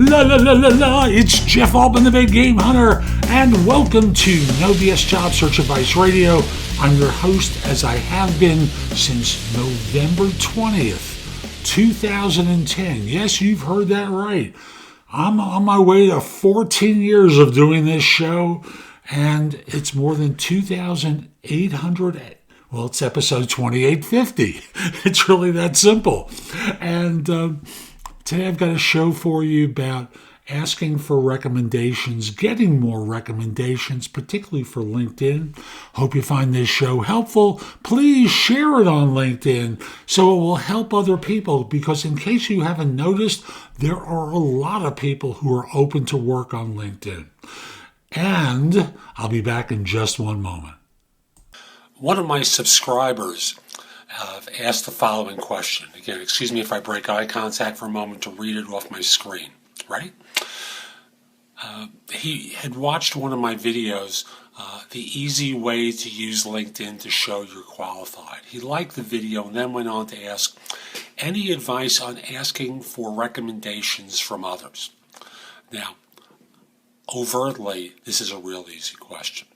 La la la la la, it's Jeff Altman, the Big Game Hunter, and welcome to No BS Job Search Advice Radio. I'm your host, as I have been since November 20th, 2010. Yes, you've heard that right. I'm on my way to 14 years of doing this show, and it's more than 2,800. Well, it's episode 2850. It's really that simple. And today I've got a show for you about asking for recommendations, getting more recommendations, particularly for LinkedIn. Hope you find this show helpful. Please share it on LinkedIn so it will help other people, because in case you haven't noticed, there are a lot of people who are open to work on LinkedIn. And I'll be back in just one moment. One of my subscribers asked the following question. Again, excuse me if I break eye contact for a moment to read it off my screen. Ready? He had watched one of my videos, The Easy Way to Use LinkedIn to Show You're Qualified. He liked the video and then went on to ask, any advice on asking for recommendations from others? Now, overtly, this is a real easy question.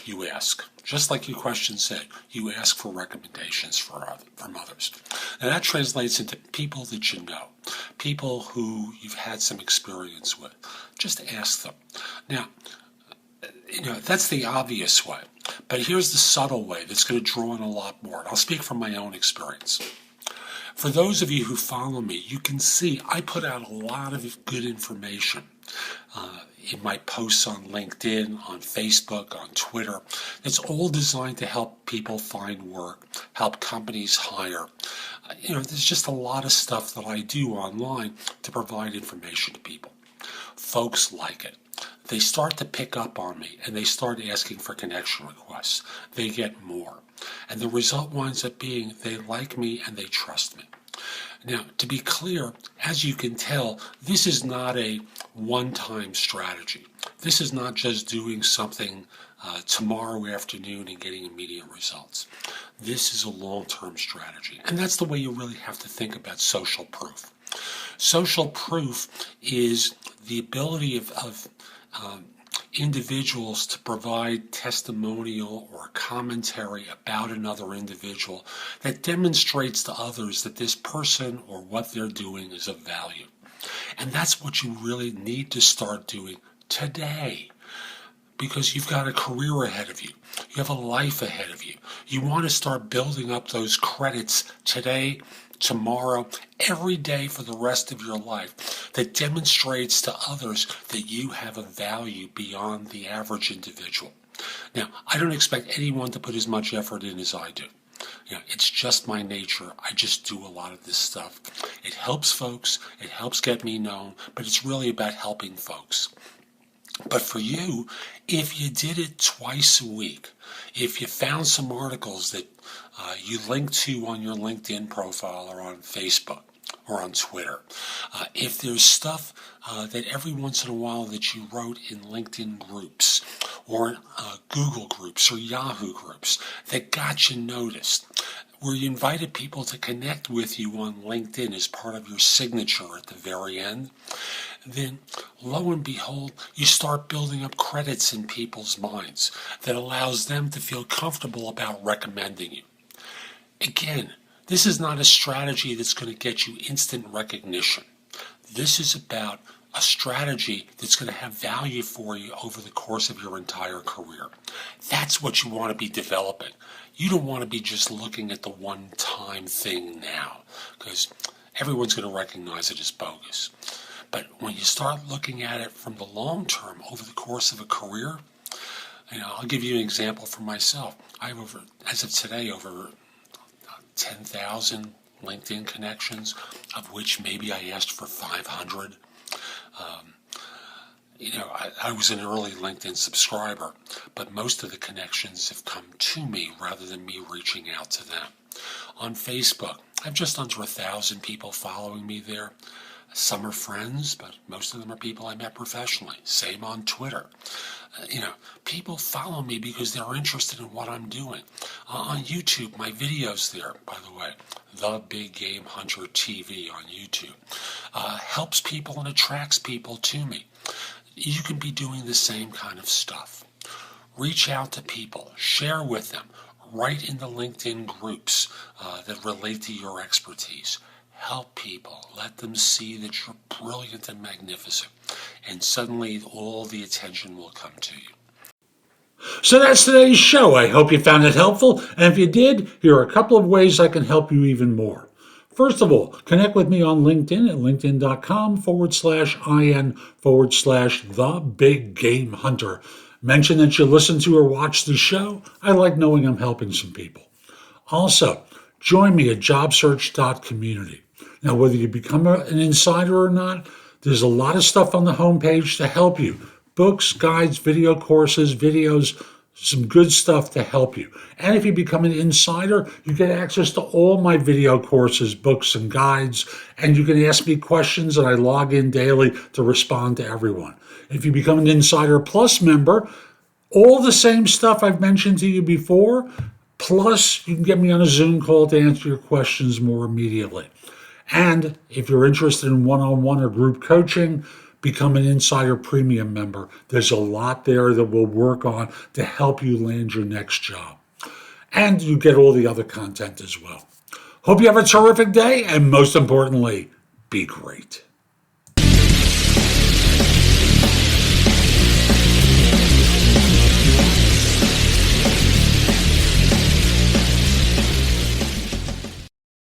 You ask. Just like your question said, you ask for recommendations from others. Now that translates into people that you know, people who you've had some experience with. Just ask them. Now, that's the obvious way, but here's the subtle way that's going to draw in a lot more. And I'll speak from my own experience. For those of you who follow me, you can see I put out a lot of good information in my posts on LinkedIn, on Facebook, on Twitter. It's all designed to help people find work, help companies hire. There's just a lot of stuff that I do online to provide information to people. Folks like it. They start to pick up on me and they start asking for connection requests. They get more. And the result winds up being they like me and they trust me. Now, to be clear, as you can tell, this is not a one-time strategy. This is not just doing something tomorrow afternoon and getting immediate results. This is a long-term strategy. And that's the way you really have to think about social proof. Social proof is the ability of individuals to provide testimonial or commentary about another individual that demonstrates to others that this person or what they're doing is of value. And that's what you really need to start doing today, because you've got a career ahead of you. You have a life ahead of you. You want to start building up those credits today, tomorrow, every day for the rest of your life that demonstrates to others that you have a value beyond the average individual. Now, I don't expect anyone to put as much effort in as I do. It's just my nature. I just do a lot of this stuff. It helps folks. It helps get me known, but it's really about helping folks. But for you, if you did it twice a week, if you found some articles that you link to on your LinkedIn profile or on Facebook or on Twitter, if there's stuff that every once in a while that you wrote in LinkedIn groups or Google groups or Yahoo groups that got you noticed, where you invited people to connect with you on LinkedIn as part of your signature at the very end, then lo and behold, you start building up credits in people's minds that allows them to feel comfortable about recommending you. Again, this is not a strategy that's going to get you instant recognition. This is about a strategy that's going to have value for you over the course of your entire career. That's what you want to be developing. You don't want to be just looking at the one-time thing now, because everyone's going to recognize it as bogus. But when you start looking at it from the long term over the course of a career, I'll give you an example for myself. I have as of today, over 10,000 LinkedIn connections, of which maybe I asked for 500. I was an early LinkedIn subscriber, but most of the connections have come to me rather than me reaching out to them. On Facebook, I have just under 1,000 people following me there. Some are friends, but most of them are people I met professionally. Same on Twitter. People follow me because they're interested in what I'm doing. On YouTube, my videos there, by the way, The Big Game Hunter TV on YouTube, helps people and attracts people to me. You can be doing the same kind of stuff. Reach out to people, share with them, write in the LinkedIn groups that relate to your expertise. Help people. Let them see that you're brilliant and magnificent. And suddenly all the attention will come to you. So that's today's show. I hope you found it helpful. And if you did, here are a couple of ways I can help you even more. First of all, connect with me on LinkedIn at linkedin.com/IN/The Big Game Hunter. Mention that you listen to or watch the show. I like knowing I'm helping some people. Also, join me at JobSearch.Community. Now, whether you become an insider or not, there's a lot of stuff on the homepage to help you. Books, guides, video courses, videos, some good stuff to help you. And if you become an insider, you get access to all my video courses, books, and guides, and you can ask me questions, and I log in daily to respond to everyone. If you become an Insider Plus member, all the same stuff I've mentioned to you before, plus you can get me on a Zoom call to answer your questions more immediately. And if you're interested in one-on-one or group coaching, become an Insider Premium member. There's a lot there that we'll work on to help you land your next job. And you get all the other content as well. Hope you have a terrific day, and most importantly, be great.